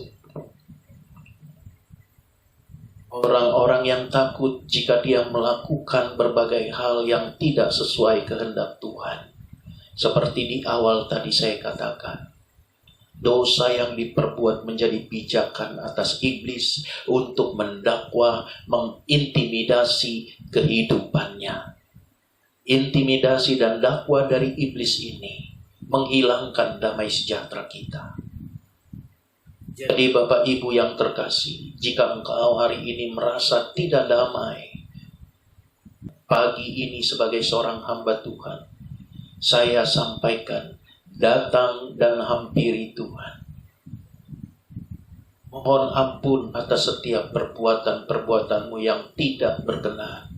Orang-orang yang takut jika dia melakukan berbagai hal yang tidak sesuai kehendak Tuhan. Seperti di awal tadi saya katakan, dosa yang diperbuat menjadi pijakan atas iblis untuk mendakwa, mengintimidasi kehidupannya. Intimidasi dan dakwa dari iblis ini menghilangkan damai sejahtera kita. Jadi Bapak Ibu yang terkasih, jika engkau hari ini merasa tidak damai, pagi ini sebagai seorang hamba Tuhan, saya sampaikan, datang dan hampiri Tuhan. Mohon ampun atas setiap perbuatan-perbuatanmu yang tidak berkenan.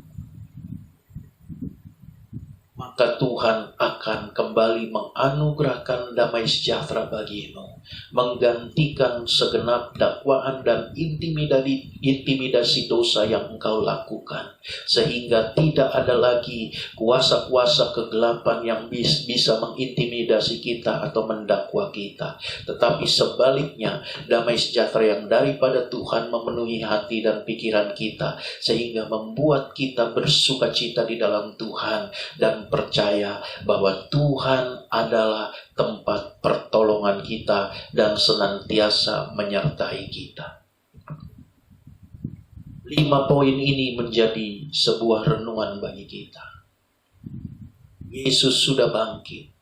Maka Tuhan akan kembali menganugerahkan damai sejahtera bagimu, menggantikan segenap dakwaan dan intimidasi dosa yang engkau lakukan, sehingga tidak ada lagi kuasa-kuasa kegelapan yang bisa mengintimidasi kita atau mendakwa kita. Tetapi sebaliknya, damai sejahtera yang daripada Tuhan memenuhi hati dan pikiran kita, sehingga membuat kita bersukacita di dalam Tuhan dan percaya bahwa Tuhan adalah tempat pertolongan kita dan senantiasa menyertai kita. 5 poin ini menjadi sebuah renungan bagi kita. Yesus sudah bangkit.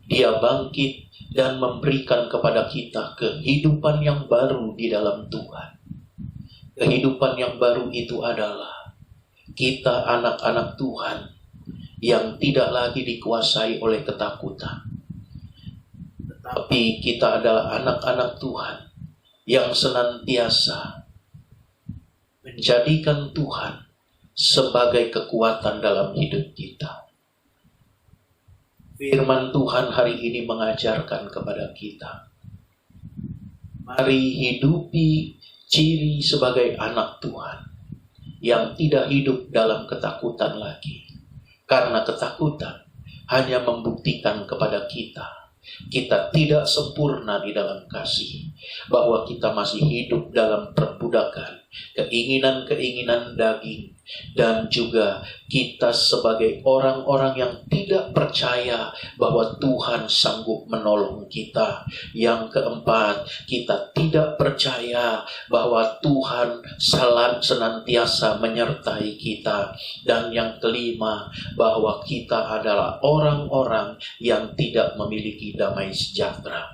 Dia bangkit dan memberikan kepada kita kehidupan yang baru di dalam Tuhan. Kehidupan yang baru itu adalah kita anak-anak Tuhan yang tidak lagi dikuasai oleh ketakutan. Tetapi kita adalah anak-anak Tuhan yang senantiasa menjadikan Tuhan sebagai kekuatan dalam hidup kita. Firman Tuhan hari ini mengajarkan kepada kita, mari hidupi ciri sebagai anak Tuhan yang tidak hidup dalam ketakutan lagi. Karena ketakutan hanya membuktikan kepada kita tidak sempurna di dalam kasih, bahwa kita masih hidup dalam perbudakan, keinginan-keinginan daging, dan juga kita sebagai orang-orang yang tidak percaya bahwa Tuhan sanggup menolong kita. Yang keempat, kita tidak percaya bahwa Tuhan senantiasa menyertai kita. Dan yang kelima, bahwa kita adalah orang-orang yang tidak memiliki damai sejahtera.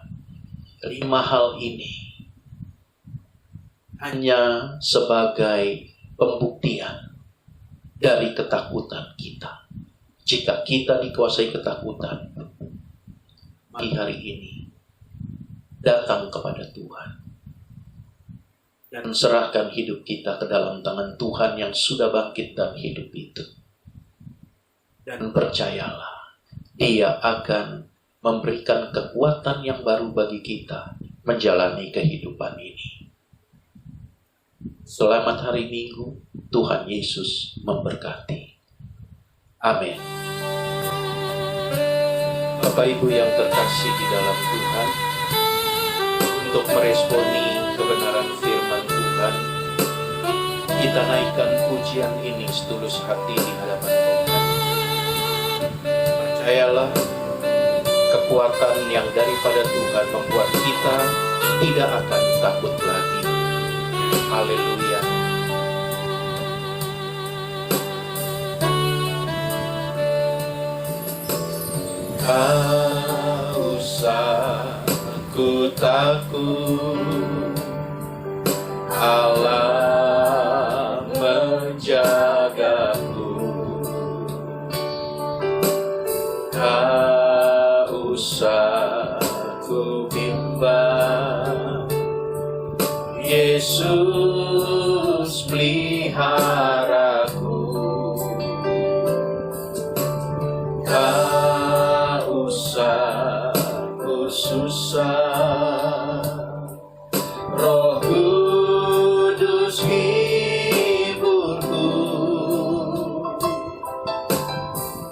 5 hal ini hanya sebagai pembuktian dari ketakutan kita. Jika kita dikuasai ketakutan, mari hari ini datang kepada Tuhan dan serahkan hidup kita ke dalam tangan Tuhan yang sudah bangkit dan hidup itu. Dan percayalah, Dia akan memberikan kekuatan yang baru bagi kita menjalani kehidupan ini. Selamat hari Minggu, Tuhan Yesus memberkati. Amin. Bapak Ibu yang terkasih di dalam Tuhan, untuk meresponi kebenaran firman Tuhan, kita naikkan pujian ini setulus hati di hadapan Tuhan. Percayalah, kekuatan yang daripada Tuhan membuat kita tidak akan takut lagi. Haleluya. Tak usah ku takut, Allah menjagaku. Tak usah ku bimbang, Yesus peliharaku. Tak usah ku susah, Roh Kudus hiburku.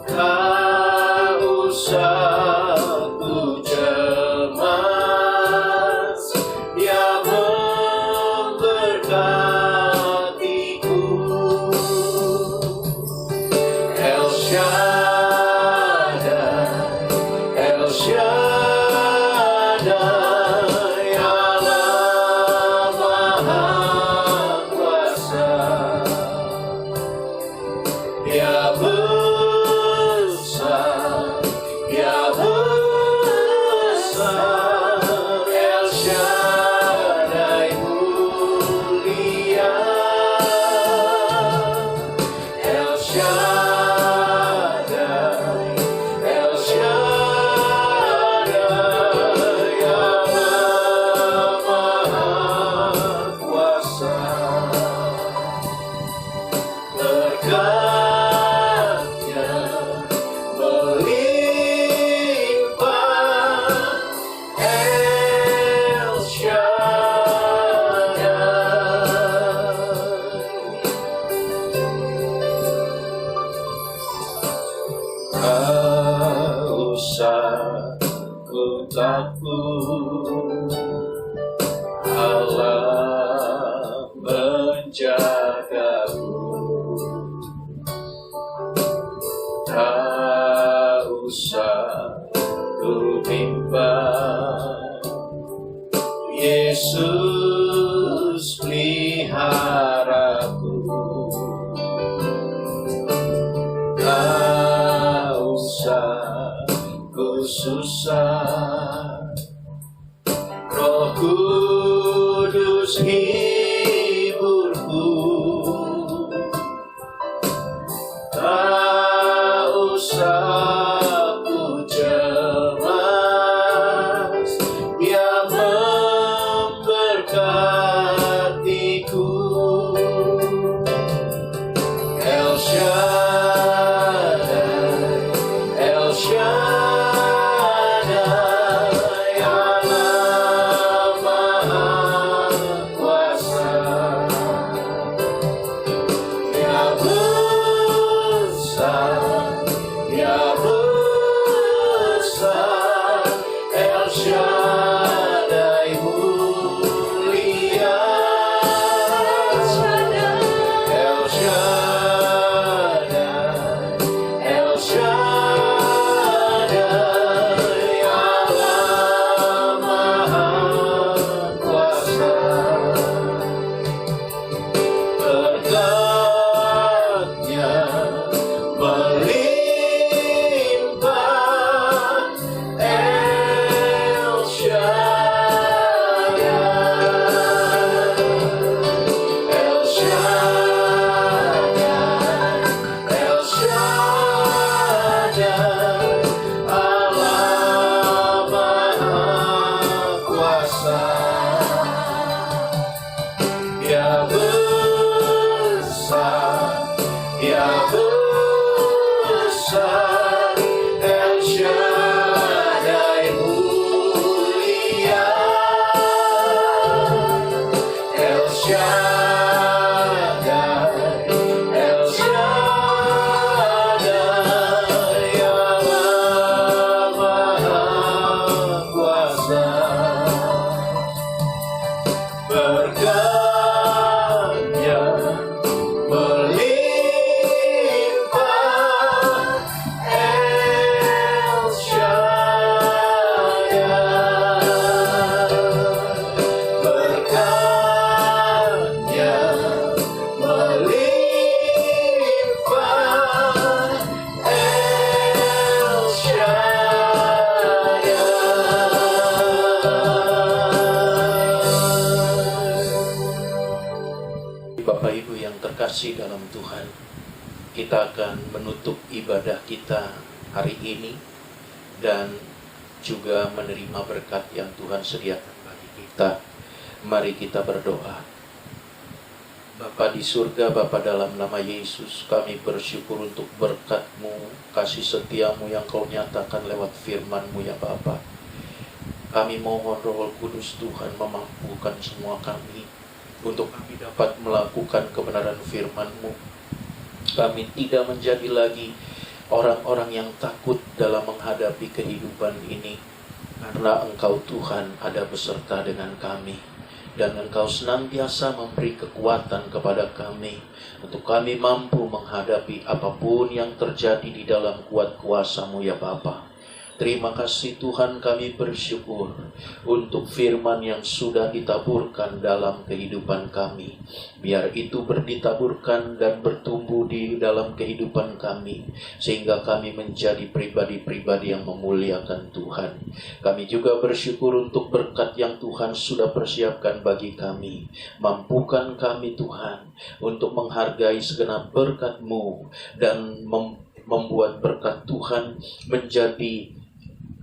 Tak usah ku cemas, Dia memberkatiku. El Shaddai, El Shaddai, Allah Maha Kuasa. Dia besar, Dia besar, El Shaddai mulia, El Shaddai, El Shaddai, Allah Maha Kuasa. Berkatnya melimpah, El Shaddai. Tak usah ku takut, Allah menjagaku. Tak usah ku bimbang, Yesus peliharaku. Tak usah ku susah, Roh Kudus hiburku. Tak usah ku cemas, Dia memberkatiku. Shaddai, El Shaddai, Allah Maha Kuasa. Berkatnya melimpah, El Shaddai. Berkatnya melimpah, El Shaddai. Bapak Ibu yang terkasih dalam Tuhan, kita akan menutup ibadah kita hari ini dan juga menerima berkat yang Tuhan sediakan bagi kita. Mari kita berdoa. Bapa di surga, Bapa dalam nama Yesus, kami bersyukur untuk berkat-Mu, kasih setia-Mu yang Kau nyatakan lewat firman-Mu ya Bapa. Kami mohon Roh Kudus Tuhan memampukan semua kami untuk kami dapat melakukan kebenaran firman-Mu. Kami tidak menjadi lagi orang-orang yang takut dalam menghadapi kehidupan ini, karena Engkau Tuhan ada beserta dengan kami, dan Engkau senantiasa memberi kekuatan kepada kami untuk kami mampu menghadapi apapun yang terjadi di dalam kuat kuasa-Mu ya Bapa. Terima kasih Tuhan, kami bersyukur untuk firman yang sudah ditaburkan dalam kehidupan kami. Biar itu ditaburkan dan bertumbuh di dalam kehidupan kami, sehingga kami menjadi pribadi-pribadi yang memuliakan Tuhan. Kami juga bersyukur untuk berkat yang Tuhan sudah persiapkan bagi kami. Mampukan kami Tuhan untuk menghargai segenap berkat-Mu dan membuat berkat Tuhan menjadi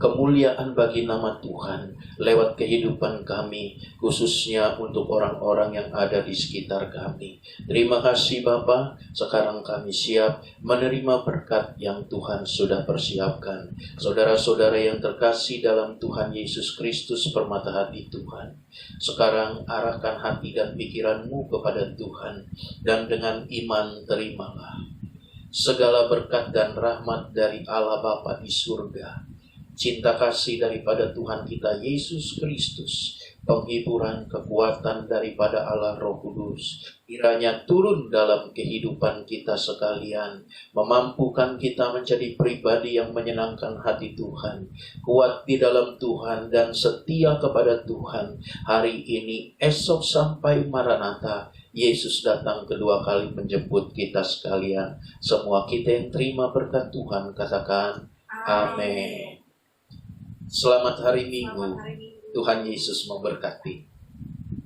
kemuliaan bagi nama Tuhan lewat kehidupan kami, khususnya untuk orang-orang yang ada di sekitar kami. Terima kasih Bapa, sekarang kami siap menerima berkat yang Tuhan sudah persiapkan. Saudara-saudara yang terkasih dalam Tuhan Yesus Kristus, permata hati Tuhan, sekarang arahkan hati dan pikiranmu kepada Tuhan, dan dengan iman terimalah segala berkat dan rahmat dari Allah Bapa di surga, cinta kasih daripada Tuhan kita Yesus Kristus, penghiburan kekuatan daripada Allah Roh Kudus, kiranya turun dalam kehidupan kita sekalian, memampukan kita menjadi pribadi yang menyenangkan hati Tuhan, kuat di dalam Tuhan dan setia kepada Tuhan hari ini, esok sampai Maranatha, Yesus datang kedua kali menjemput kita sekalian. Semua kita yang terima berkat Tuhan katakan amin. Selamat hari Minggu. Tuhan Yesus memberkati.